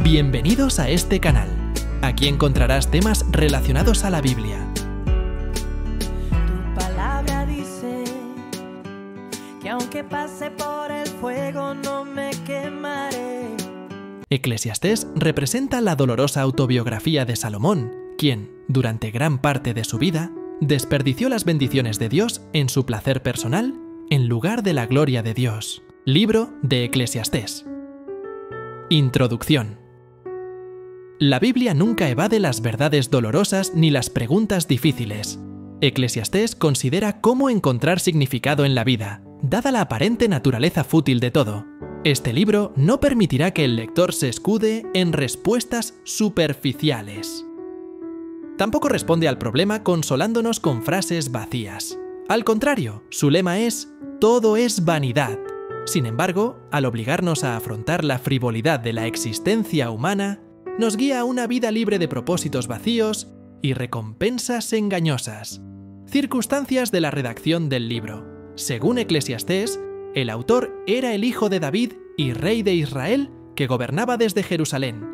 Bienvenidos a este canal. Aquí encontrarás temas relacionados a la Biblia. Tu palabra dice que aunque pase por el fuego no me quemaré. Eclesiastés representa la dolorosa autobiografía de Salomón, quien, durante gran parte de su vida, desperdició las bendiciones de Dios en su placer personal en lugar de la gloria de Dios. Libro de Eclesiastés. Introducción. La Biblia nunca evade las verdades dolorosas ni las preguntas difíciles. Eclesiastés considera cómo encontrar significado en la vida, dada la aparente naturaleza fútil de todo. Este libro no permitirá que el lector se escude en respuestas superficiales. Tampoco responde al problema consolándonos con frases vacías. Al contrario, su lema es «Todo es vanidad». Sin embargo, al obligarnos a afrontar la frivolidad de la existencia humana, nos guía a una vida libre de propósitos vacíos y recompensas engañosas. Circunstancias de la redacción del libro. Según Eclesiastés, el autor era el hijo de David y rey de Israel que gobernaba desde Jerusalén.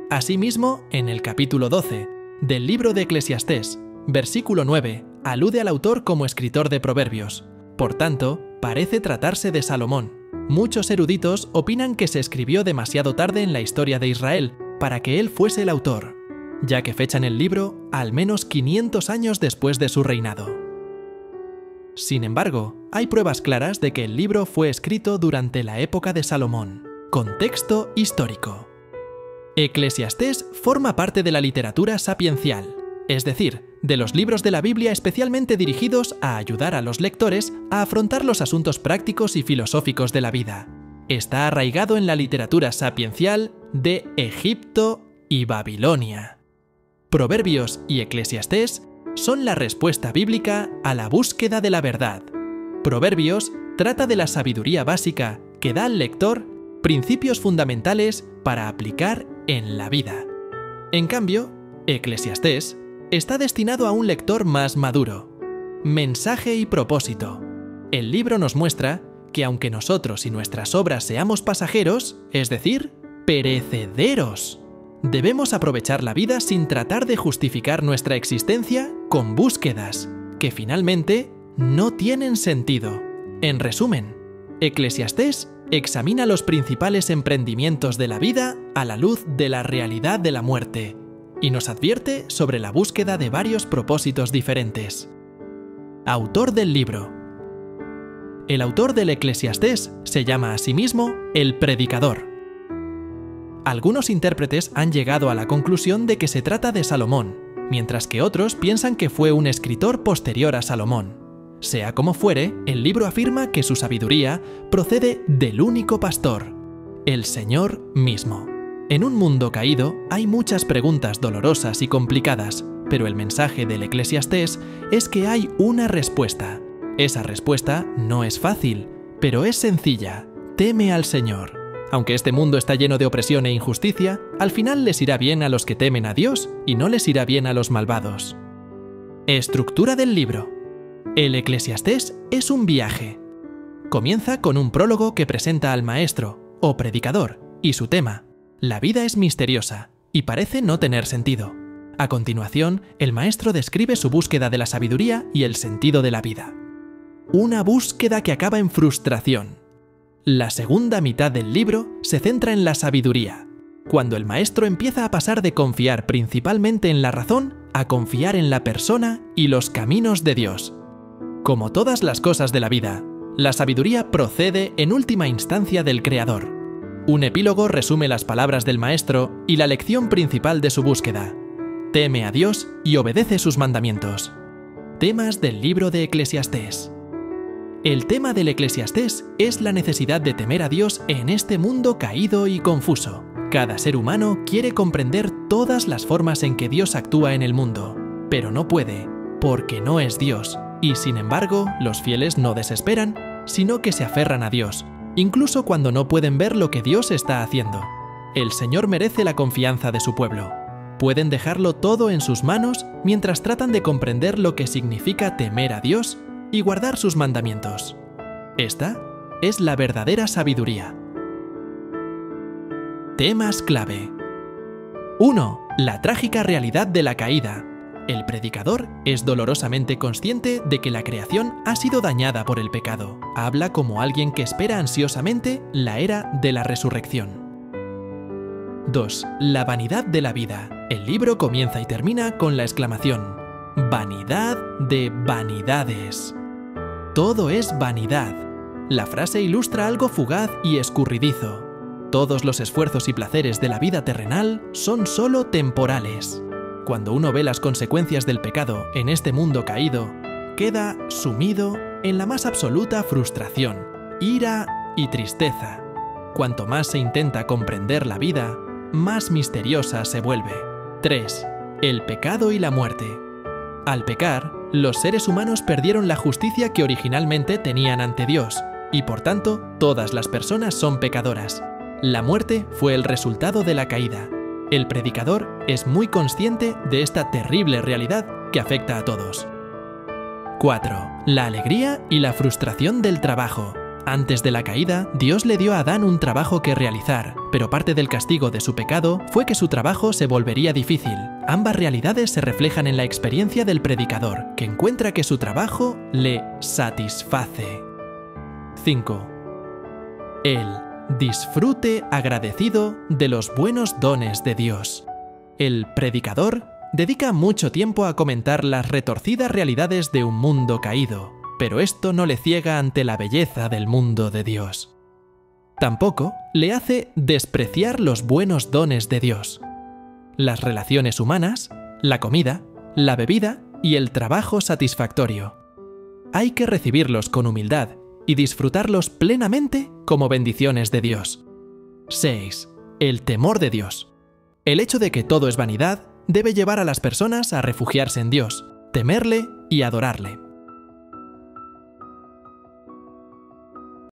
Asimismo, en el capítulo 12 del libro de Eclesiastés, versículo 9, alude al autor como escritor de proverbios. Por tanto, parece tratarse de Salomón. Muchos eruditos opinan que se escribió demasiado tarde en la historia de Israel para que él fuese el autor, ya que fechan el libro al menos 500 años después de su reinado. Sin embargo, hay pruebas claras de que el libro fue escrito durante la época de Salomón. Contexto histórico. Eclesiastés forma parte de la literatura sapiencial, es decir, de los libros de la Biblia especialmente dirigidos a ayudar a los lectores a afrontar los asuntos prácticos y filosóficos de la vida. Está arraigado en la literatura sapiencial de Egipto y Babilonia. Proverbios y Eclesiastés son la respuesta bíblica a la búsqueda de la verdad. Proverbios trata de la sabiduría básica que da al lector principios fundamentales para aplicar en la vida. En cambio, Eclesiastés está destinado a un lector más maduro. Mensaje y propósito. El libro nos muestra que aunque nosotros y nuestras obras seamos pasajeros, es decir, perecederos, debemos aprovechar la vida sin tratar de justificar nuestra existencia con búsquedas que finalmente no tienen sentido. En resumen, Eclesiastés examina los principales emprendimientos de la vida a la luz de la realidad de la muerte y nos advierte sobre la búsqueda de varios propósitos diferentes. Autor del libro. El autor del Eclesiastés se llama a sí mismo el predicador. Algunos intérpretes han llegado a la conclusión de que se trata de Salomón, mientras que otros piensan que fue un escritor posterior a Salomón. Sea como fuere, el libro afirma que su sabiduría procede del único pastor, el Señor mismo. En un mundo caído hay muchas preguntas dolorosas y complicadas, pero el mensaje del Eclesiastés es que hay una respuesta. Esa respuesta no es fácil, pero es sencilla. Teme al Señor. Aunque este mundo está lleno de opresión e injusticia, al final les irá bien a los que temen a Dios y no les irá bien a los malvados. Estructura del libro. El Eclesiastés es un viaje. Comienza con un prólogo que presenta al maestro, o predicador, y su tema. La vida es misteriosa, y parece no tener sentido. A continuación, el maestro describe su búsqueda de la sabiduría y el sentido de la vida. Una búsqueda que acaba en frustración. La segunda mitad del libro se centra en la sabiduría, cuando el maestro empieza a pasar de confiar principalmente en la razón a confiar en la persona y los caminos de Dios. Como todas las cosas de la vida, la sabiduría procede en última instancia del Creador. Un epílogo resume las palabras del maestro y la lección principal de su búsqueda. Teme a Dios y obedece sus mandamientos. Temas del libro de Eclesiastés. El tema del Eclesiastés es la necesidad de temer a Dios en este mundo caído y confuso. Cada ser humano quiere comprender todas las formas en que Dios actúa en el mundo, pero no puede, porque no es Dios. Y sin embargo, los fieles no desesperan, sino que se aferran a Dios, incluso cuando no pueden ver lo que Dios está haciendo. El Señor merece la confianza de su pueblo. Pueden dejarlo todo en sus manos mientras tratan de comprender lo que significa temer a Dios y guardar sus mandamientos. Esta es la verdadera sabiduría. Temas clave. 1. La trágica realidad de la caída. El predicador es dolorosamente consciente de que la creación ha sido dañada por el pecado. Habla como alguien que espera ansiosamente la era de la resurrección. 2. La vanidad de la vida. El libro comienza y termina con la exclamación: vanidad de vanidades. Todo es vanidad. La frase ilustra algo fugaz y escurridizo. Todos los esfuerzos y placeres de la vida terrenal son solo temporales. Cuando uno ve las consecuencias del pecado en este mundo caído, queda sumido en la más absoluta frustración, ira y tristeza. Cuanto más se intenta comprender la vida, más misteriosa se vuelve. 3. El pecado y la muerte. Al pecar, los seres humanos perdieron la justicia que originalmente tenían ante Dios, y por tanto, todas las personas son pecadoras. La muerte fue el resultado de la caída. El predicador es muy consciente de esta terrible realidad que afecta a todos. 4. La alegría y la frustración del trabajo. Antes de la caída, Dios le dio a Adán un trabajo que realizar, pero parte del castigo de su pecado fue que su trabajo se volvería difícil. Ambas realidades se reflejan en la experiencia del predicador, que encuentra que su trabajo le satisface. 5. El disfrute agradecido de los buenos dones de Dios. El predicador dedica mucho tiempo a comentar las retorcidas realidades de un mundo caído, pero esto no le ciega ante la belleza del mundo de Dios. Tampoco le hace despreciar los buenos dones de Dios. Las relaciones humanas, la comida, la bebida y el trabajo satisfactorio. Hay que recibirlos con humildad y disfrutarlos plenamente como bendiciones de Dios. 6. El temor de Dios. El hecho de que todo es vanidad debe llevar a las personas a refugiarse en Dios, temerle y adorarle.